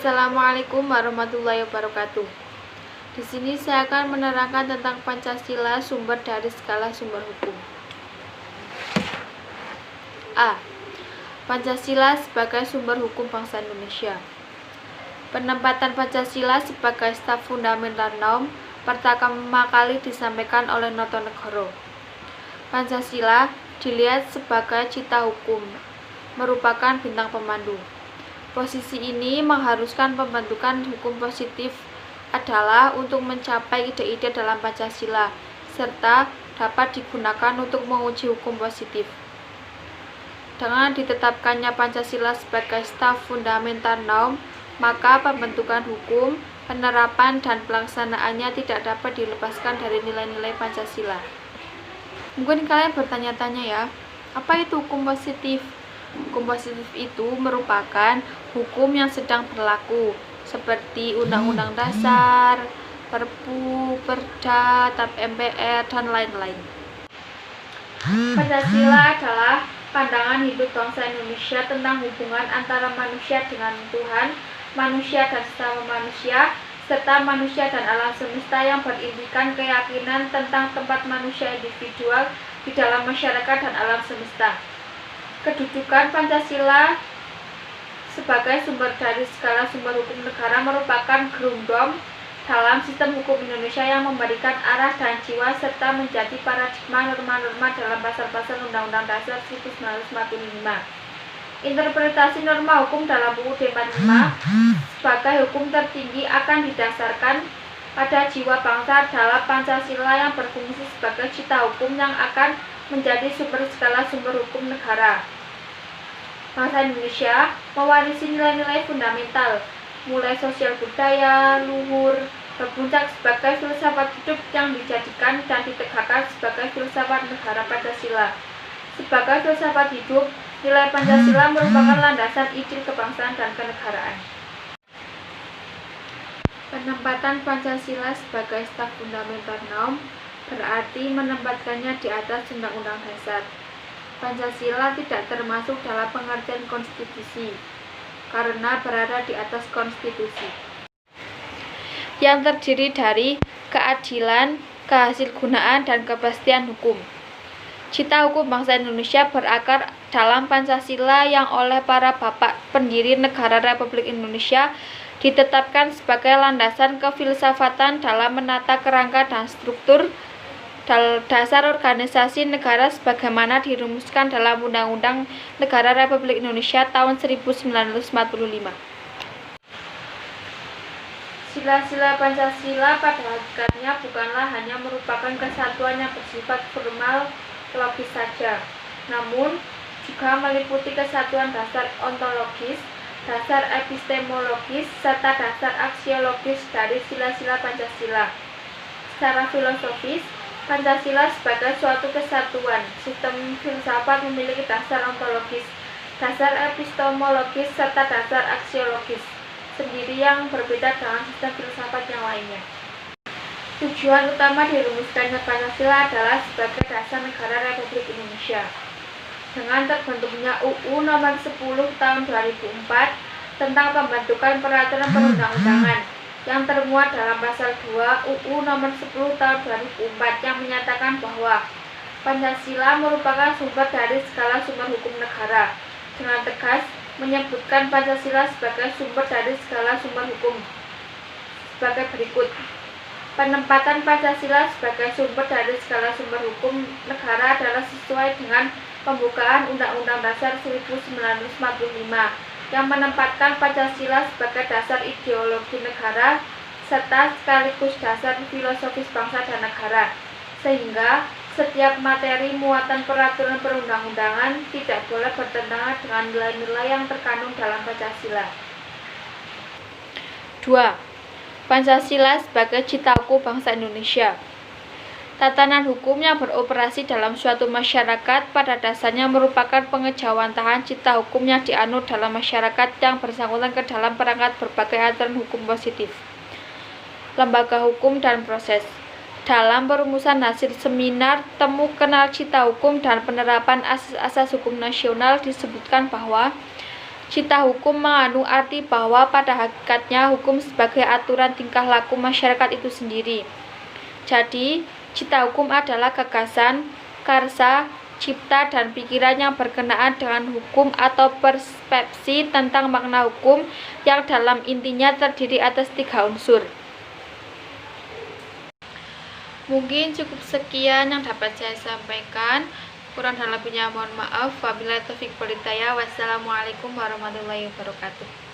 Assalamualaikum warahmatullahi wabarakatuh. Di sini saya akan menerangkan tentang Pancasila, sumber dari segala sumber hukum. A. Pancasila sebagai sumber hukum bangsa Indonesia. Penempatan Pancasila sebagai staf fundamental norm pertama kali disampaikan oleh Notonegoro. Pancasila dilihat sebagai cita hukum, merupakan bintang pemandu. Posisi ini mengharuskan pembentukan hukum positif adalah untuk mencapai ide-ide dalam Pancasila, serta dapat digunakan untuk menguji hukum positif. Dengan ditetapkannya Pancasila sebagai staf fundamental norm, maka pembentukan hukum, penerapan, dan pelaksanaannya tidak dapat dilepaskan dari nilai-nilai Pancasila. Mungkin kalian bertanya-tanya ya, apa itu hukum positif? Hukum positif itu merupakan hukum yang sedang berlaku, seperti Undang-Undang Dasar, Perpu, Perda, TAP MPR, dan lain-lain. Pancasila adalah pandangan hidup bangsa Indonesia tentang hubungan antara manusia dengan Tuhan, manusia dan sesama manusia, serta manusia dan alam semesta yang berintikan keyakinan tentang tempat manusia individual di dalam masyarakat dan alam semesta. Kedudukan Pancasila sebagai sumber dari segala sumber hukum negara merupakan grundom dalam sistem hukum Indonesia yang memberikan arah dan jiwa serta menjadi paradigma norma-norma dalam pasal-pasal Undang-Undang Dasar 1945. Interpretasi norma hukum dalam UUD 45 sebagai hukum tertinggi akan didasarkan pada jiwa bangsa dalam Pancasila yang berfungsi sebagai cita hukum yang akan menjadi sumber segala sumber hukum negara. Bangsa Indonesia mewarisi nilai-nilai fundamental, mulai sosial budaya, luhur, berpuncak sebagai filsafat hidup yang dijadikan dan ditegakkan sebagai filsafat negara Pancasila. Sebagai filsafat hidup, nilai Pancasila merupakan landasan ideal kebangsaan dan kenegaraan. Penempatan Pancasila sebagai staf fundamental norm berarti menempatkannya di atas Undang-Undang Dasar. Pancasila tidak termasuk dalam pengertian konstitusi, karena berada di atas konstitusi, yang terdiri dari keadilan, kehasilgunaan, dan kepastian hukum. Cita hukum bangsa Indonesia berakar dalam Pancasila yang oleh para bapak pendiri negara Republik Indonesia ditetapkan sebagai landasan kefilsafatan dalam menata kerangka dan struktur dasar organisasi negara sebagaimana dirumuskan dalam Undang-Undang Negara Republik Indonesia tahun 1945. Sila-sila Pancasila pada hakikatnya bukanlah hanya merupakan kesatuan yang bersifat formal logis saja, namun juga meliputi kesatuan dasar ontologis, dasar epistemologis, serta dasar aksiologis dari sila-sila Pancasila. Secara filosofis, Pancasila sebagai suatu kesatuan, sistem filsafat memiliki dasar ontologis, dasar epistemologis, serta dasar aksiologis sendiri yang berbeda dengan sistem filsafat yang lainnya. Tujuan utama dirumuskannya Pancasila adalah sebagai dasar negara Republik Indonesia. Dengan terbentuknya UU Nomor 10 Tahun 2004 tentang pembentukan peraturan perundang-undangan yang termuat dalam pasal 2 UU Nomor 10 Tahun 2004 yang menyatakan bahwa Pancasila merupakan sumber dari segala sumber hukum negara, dengan tegas menyebutkan Pancasila sebagai sumber dari segala sumber hukum sebagai berikut. Penempatan Pancasila sebagai sumber dari segala sumber hukum negara adalah sesuai dengan pembukaan Undang-Undang Dasar 1945 yang menempatkan Pancasila sebagai dasar ideologi negara serta sekaligus dasar filosofis bangsa dan negara, sehingga setiap materi muatan peraturan perundang-undangan tidak boleh bertentangan dengan nilai-nilai yang terkandung dalam Pancasila. 2. Pancasila sebagai cita hukum bangsa Indonesia. Tatanan hukum yang beroperasi dalam suatu masyarakat pada dasarnya merupakan pengejawantahan cita hukum yang dianut dalam masyarakat yang bersangkutan ke dalam perangkat berbagai aturan hukum positif. Lembaga hukum dan proses. Dalam perumusan hasil seminar temu kenal cita hukum dan penerapan asas-asas hukum nasional disebutkan bahwa Cita hukum mengandung arti bahwa pada hakikatnya hukum sebagai aturan tingkah laku masyarakat itu sendiri. Jadi, cita hukum adalah gagasan, karsa, cipta, dan pikiran yang berkenaan dengan hukum atau persepsi tentang makna hukum yang dalam intinya terdiri atas 3 unsur. Mungkin cukup sekian yang dapat saya sampaikan. Kurang dan lebihnya mohon maaf. Wabillahi taufiq wal hidayah. Wassalamualaikum warahmatullahi wabarakatuh.